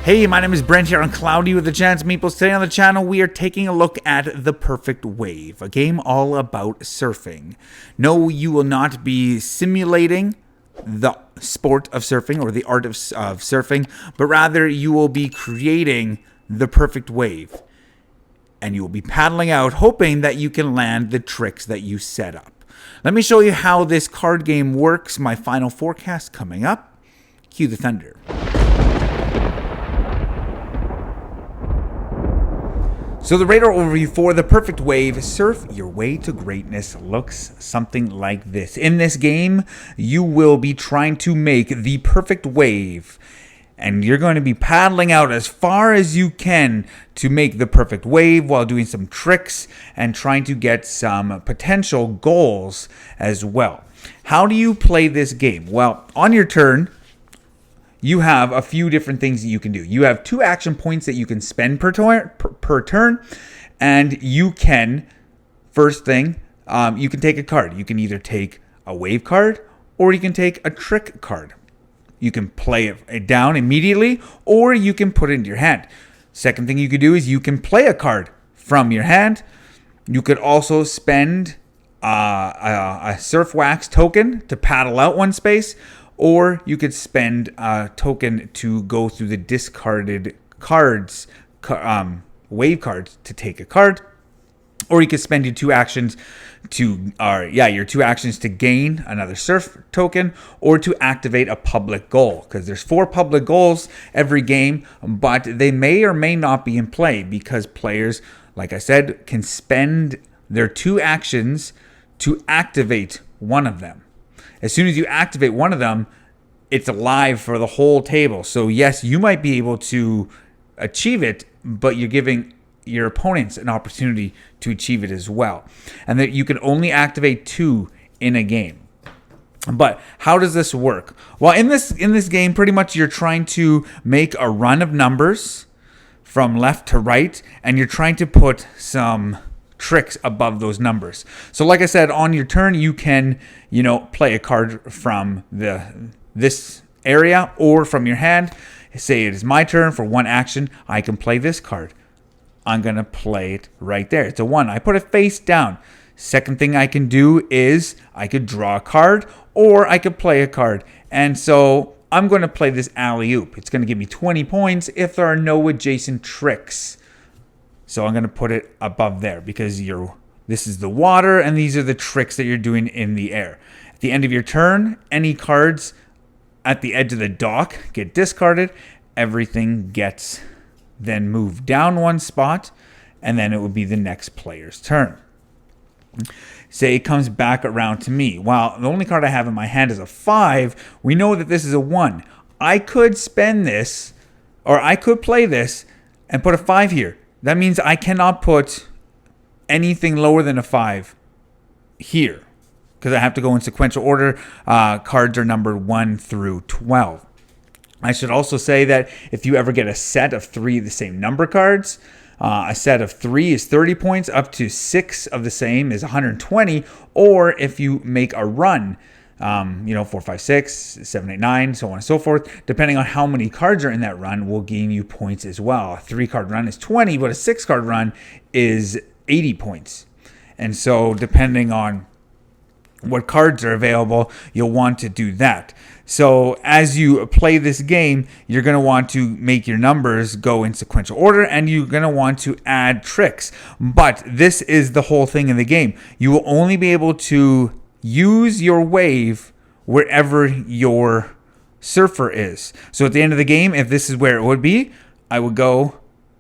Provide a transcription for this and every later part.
Hey, my name is Brent here on Cloudy with the Chance of Meeples. Today on the channel, we are taking a look at The Perfect Wave, a game all about surfing. No, you will not be simulating the sport of surfing or the art of surfing, but rather you will be creating the perfect wave. And you will be paddling out, hoping that you can land the tricks that you set up. Let me show you how this card game works. My final forecast coming up. Cue the thunder. So the radar overview for The Perfect Wave, Surf Your Way to Greatness, looks something like this. In this game, you will be trying to make the perfect wave, and you're going to be paddling out as far as you can to make the perfect wave while doing some tricks and trying to get some potential goals as well. How do you play this game? Well, on your turn, you have a few different things that you can do. You have 2 action points that you can spend per turn, and you can, first thing, you can take a card. You can either take a wave card or you can take a trick card. You can play it down immediately or you can put it into your hand. Second thing you could do is you can play a card from your hand. You could also spend a surf wax token to paddle out one space, or you could spend a token to go through the discarded cards, wave cards, to take a card. Or you could spend your 2 actions your 2 actions to gain another surf token, or to activate a public goal. Because there's 4 public goals every game, but they may or may not be in play because players, like I said, can spend their 2 actions to activate one of them. As soon as you activate one of them, it's alive for the whole table. So yes, you might be able to achieve it, but you're giving your opponents an opportunity to achieve it as well. And that you can only activate 2 in a game. But how does this work? Well, in this game, pretty much you're trying to make a run of numbers from left to right, and you're trying to put some tricks above those numbers. So like I said, on your turn, you can, play a card from this area or from your hand. Say it is my turn. For 1 action, I can play this card. I'm going to play it right there. It's a 1. I put it face down. Second thing I can do is I could draw a card or I could play a card. And so I'm going to play this alley-oop. It's going to give me 20 points if there are no adjacent tricks. So I'm going to put it above there because this is the water and these are the tricks that you're doing in the air. At the end of your turn, any cards at the edge of the dock get discarded. Everything gets then moved down 1 spot, and then it would be the next player's turn. Say it comes back around to me. Well, the only card I have in my hand is a 5. We know that this is a 1. I could spend this, or I could play this and put a 5 here. That means I cannot put anything lower than a 5 here because I have to go in sequential order. Cards are numbered 1 through 12. I should also say that if you ever get a set of 3 of the same number cards, a set of 3 is 30 points, up to 6 of the same is 120, or if you make a run, 4, 5, 6, 7, 8, 9, so on and so forth, depending on how many cards are in that run, will gain you points as well. A 3-card run is 20, but a 6-card run is 80 points. And so depending on what cards are available, you'll want to do that. So as you play this game, you're going to want to make your numbers go in sequential order, and you're going to want to add tricks. But this is the whole thing in the game. You will only be able to use your wave wherever your surfer is. So at the end of the game, if this is where it would be, I would go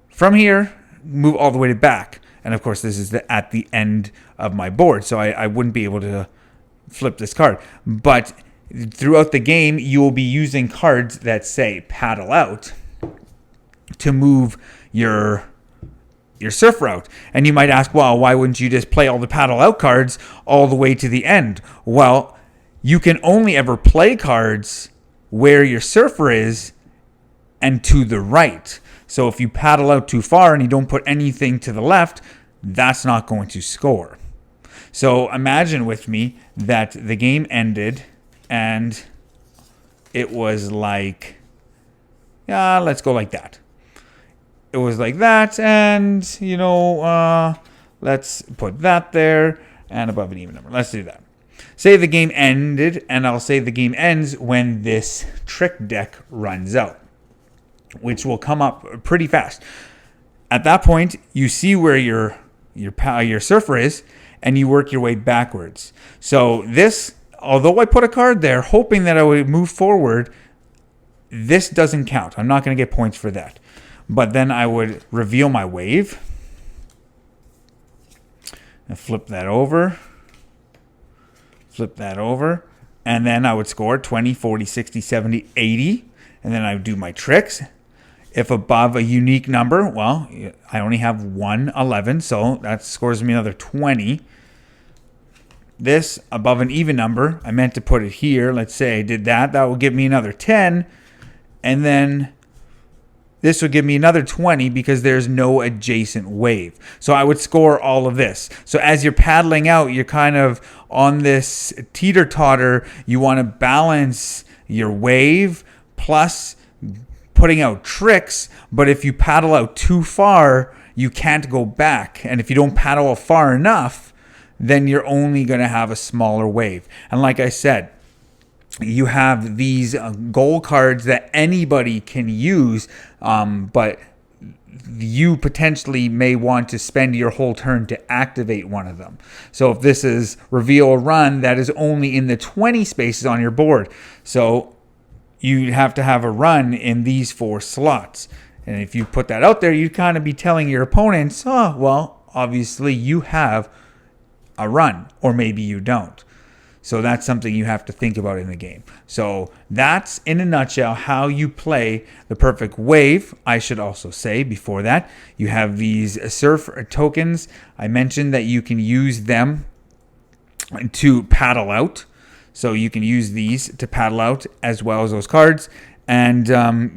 from here, move all the way to back. And of course, this is at the end of my board, so I wouldn't be able to flip this card. But throughout the game, you will be using cards that say paddle out to move your surf route. And you might ask, well, why wouldn't you just play all the paddle out cards all the way to the end? Well, you can only ever play cards where your surfer is and to the right. So if you paddle out too far and you don't put anything to the left, that's not going to score. So imagine with me that the game ended and it was like Yeah, let's go like that. It was like that, and let's put that there, and above an even number. Let's do that. Say the game ended, and I'll say the game ends when this trick deck runs out, which will come up pretty fast. At that point, you see where your surfer is, and you work your way backwards. So this, although I put a card there, hoping that I would move forward, this doesn't count. I'm not going to get points for that. But then I would reveal my wave. And flip that over. Flip that over. And then I would score 20, 40, 60, 70, 80. And then I would do my tricks. If above a unique number, well, I only have 111, so that scores me another 20. This above an even number, I meant to put it here. Let's say I did that. That will give me another 10. And then this would give me another 20 because there's no adjacent wave. So I would score all of this. So as you're paddling out, you're kind of on this teeter-totter. You want to balance your wave plus putting out tricks. But if you paddle out too far, you can't go back. And if you don't paddle out far enough, then you're only going to have a smaller wave. And like I said, you have these goal cards that anybody can use, but you potentially may want to spend your whole turn to activate one of them. So if this is reveal or run, that is only in the 20 spaces on your board. So you have to have a run in these 4 slots. And if you put that out there, you'd kind of be telling your opponents, oh, well, obviously you have a run, or maybe you don't. So that's something you have to think about in the game. So that's, in a nutshell, how you play the perfect wave. I should also say before that, you have these surf tokens. I mentioned that you can use them to paddle out. So you can use these to paddle out as well as those cards. And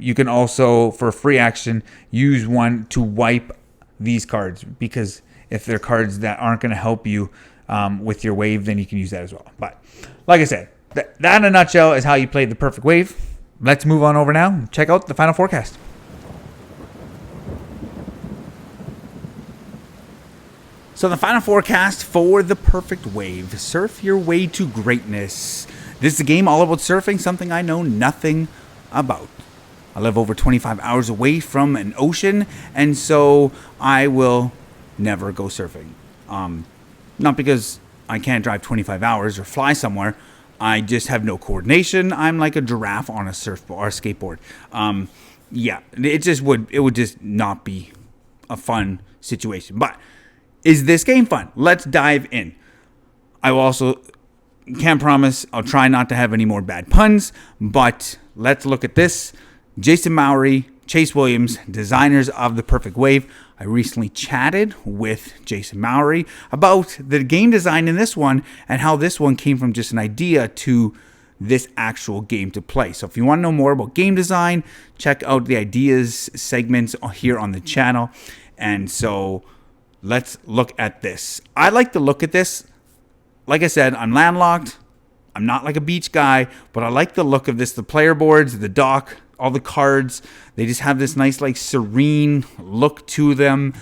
you can also, for free action, use one to wipe these cards. Because if they're cards that aren't going to help you with your wave, then you can use that as well. But like I said, that in a nutshell is how you play the perfect wave. Let's move on over now and check out the final forecast. So the final forecast for the perfect wave. Surf your way to greatness. This is a game all about surfing, something I know nothing about. I live over 25 hours away from an ocean, and so I will never go surfing. Not because I can't drive 25 hours or fly somewhere. I just have no coordination. I'm like a giraffe on a surfboard or a skateboard. It would just not be a fun situation. But is this game fun? Let's dive in. I will also can't promise I'll try not to have any more bad puns, but let's look at this. Jason Mowry, Chase Williams, designers of the perfect wave. I recently chatted with Jason Mowry about the game design in this one and how this one came from just an idea to this actual game to play. So if you want to know more about game design, check out the ideas segments here on the channel. And so let's look at this. I like to look at this. Like I said, I'm landlocked. I'm not like a beach guy, but I like the look of this. The player boards, the dock, all the cards, they just have this nice, like, serene look to them.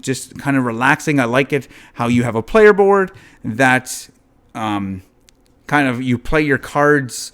Just kind of relaxing. I like it how you have a player board that kind of you play your cards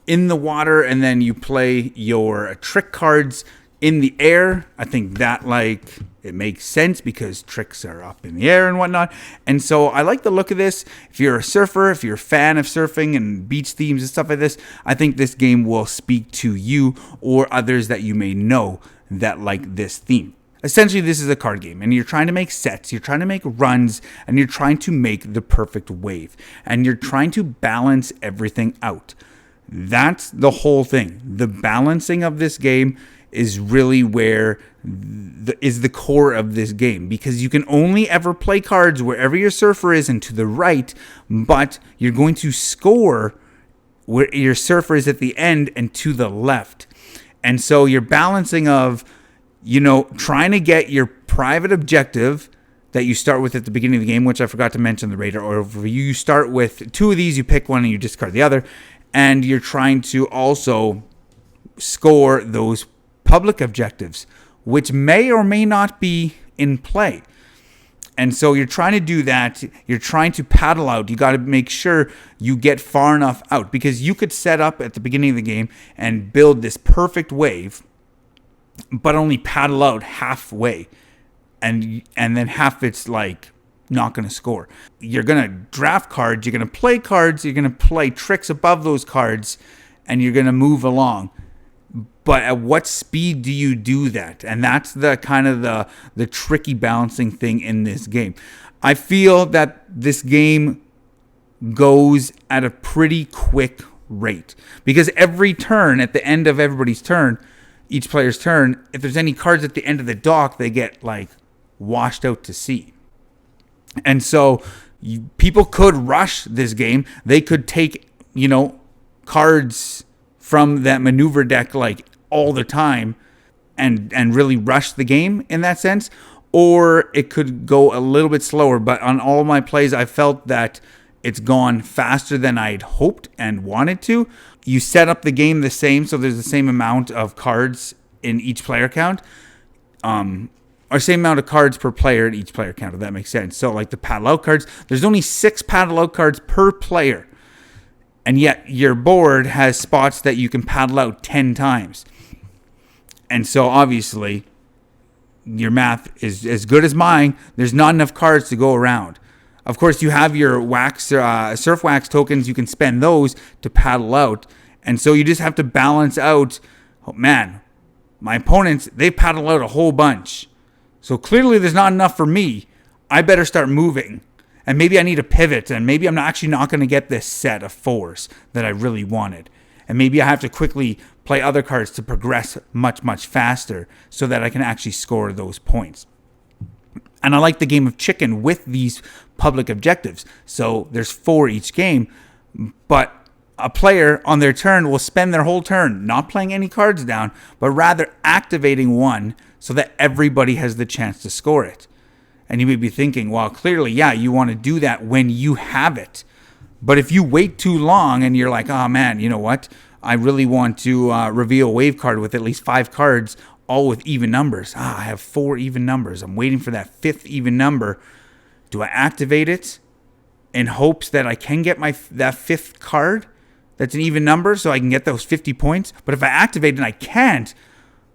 in the water and then you play your trick cards in the air. I think that, like, it makes sense because tricks are up in the air and whatnot. And so I like the look of this. If you're a surfer, if you're a fan of surfing and beach themes and stuff like this, I think this game will speak to you or others that you may know that like this theme. Essentially, this is a card game, and you're trying to make sets, you're trying to make runs, and you're trying to make the perfect wave. And you're trying to balance everything out. That's the whole thing. The balancing of this game is really where is the core of this game, because you can only ever play cards wherever your surfer is and to the right, but you're going to score where your surfer is at the end and to the left. And so you're balancing of, trying to get your private objective that you start with at the beginning of the game, which I forgot to mention the radar overview. You start with 2 of these, you pick one and you discard the other, and you're trying to also score those public objectives, which may or may not be in play. And so you're trying to do that. You're trying to paddle out. You got to make sure you get far enough out, because you could set up at the beginning of the game and build this perfect wave, but only paddle out halfway. And then half it's like not going to score. You're going to draft cards. You're going to play cards. You're going to play tricks above those cards, and you're going to move along. But at what speed do you do that? And that's the kind of the tricky balancing thing in this game. I feel that this game goes at a pretty quick rate, because every turn, at the end of everybody's turn, each player's turn, if there's any cards at the end of the dock, they get like washed out to sea. And so people could rush this game. They could take, cards from that maneuver deck like all the time and really rush the game in that sense. Or it could go a little bit slower. But on all my plays, I felt that it's gone faster than I'd hoped and wanted to. You set up the game the same, so there's the same amount of cards in each player count. Or same amount of cards per player in each player count, if that makes sense. So like the paddle out cards, there's only 6 paddle out cards per player. And yet your board has spots that you can paddle out 10 times. And so obviously your math is as good as mine. There's not enough cards to go around. Of course, you have your surf wax tokens. You can spend those to paddle out. And so you just have to balance out, oh man, my opponents, they paddle out a whole bunch. So clearly there's not enough for me. I better start moving. And maybe I need a pivot. And maybe I'm actually not going to get this set of 4s that I really wanted. And maybe I have to quickly play other cards to progress much, much faster so that I can actually score those points. And I like the game of chicken with these public objectives. So there's 4 each game. But a player on their turn will spend their whole turn not playing any cards down, but rather activating one so that everybody has the chance to score it. And you may be thinking, well, clearly, yeah, you want to do that when you have it. But if you wait too long and you're like, oh man, you know what? I really want to reveal a wave card with at least 5 cards, all with even numbers. I have 4 even numbers. I'm waiting for that 5th even number. Do I activate it in hopes that I can get that 5th card that's an even number so I can get those 50 points? But if I activate it and I can't,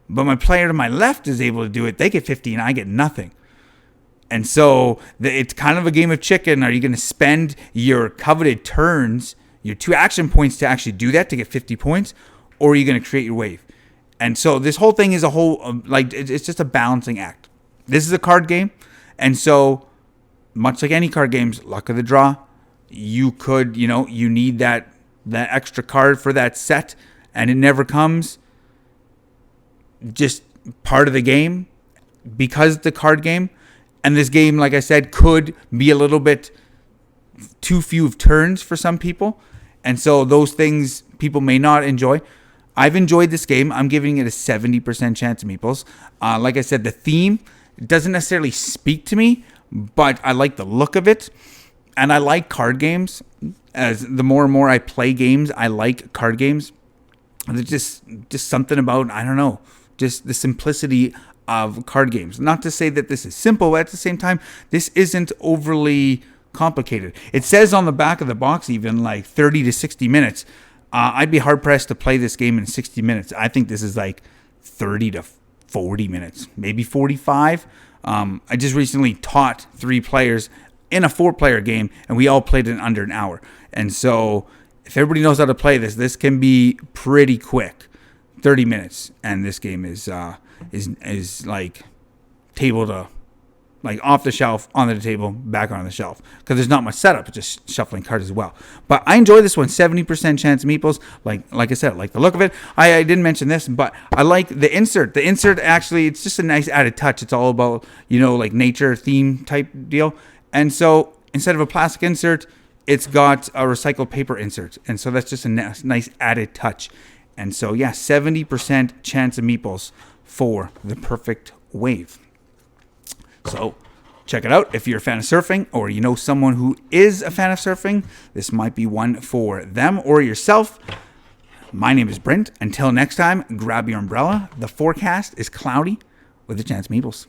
but my player to my left is able to do it, they get 50 and I get nothing. And so it's kind of a game of chicken. Are you going to spend your coveted turns, your 2 action points to actually do that to get 50 points? Or are you going to create your wave? And so this whole thing is it's just a balancing act. This is a card game. And so much like any card games, luck of the draw, you could, you need that extra card for that set and it never comes. Just part of the game because it's the card game. And this game, like I said, could be a little bit too few of turns for some people. And so those things people may not enjoy. I've enjoyed this game. I'm giving it a 70% chance of meeples. Like I said, the theme doesn't necessarily speak to me, but I like the look of it. And I like card games. As the more and more I play games, I like card games. There's just something about, I don't know, just the simplicity of card games. Not to say that this is simple, but at the same time, this isn't overly complicated. It says on the back of the box even like 30 to 60 minutes. I'd be hard-pressed to play this game in 60 minutes. I think this is like 30 to 40 minutes, maybe 45. I just recently taught 3 players in a 4-player game, and we all played it in under an hour. And so if everybody knows how to play this can be pretty quick. 30 minutes, and this game is like table to like off the shelf, onto the table, back on the shelf, because there's not much setup, it's just shuffling cards as well. But I enjoy this one. 70% chance of meeples. Like I said, I like the look of it. I didn't mention this, but I like the insert. The insert actually, it's just a nice added touch. It's all about like nature theme type deal. And so instead of a plastic insert, it's got a recycled paper insert, and so that's just a nice added touch. And so, yeah, 70% chance of meeples for the perfect wave. So, check it out. If you're a fan of surfing or you know someone who is a fan of surfing, this might be one for them or yourself. My name is Brent. Until next time, grab your umbrella. The forecast is cloudy with a chance of meeples.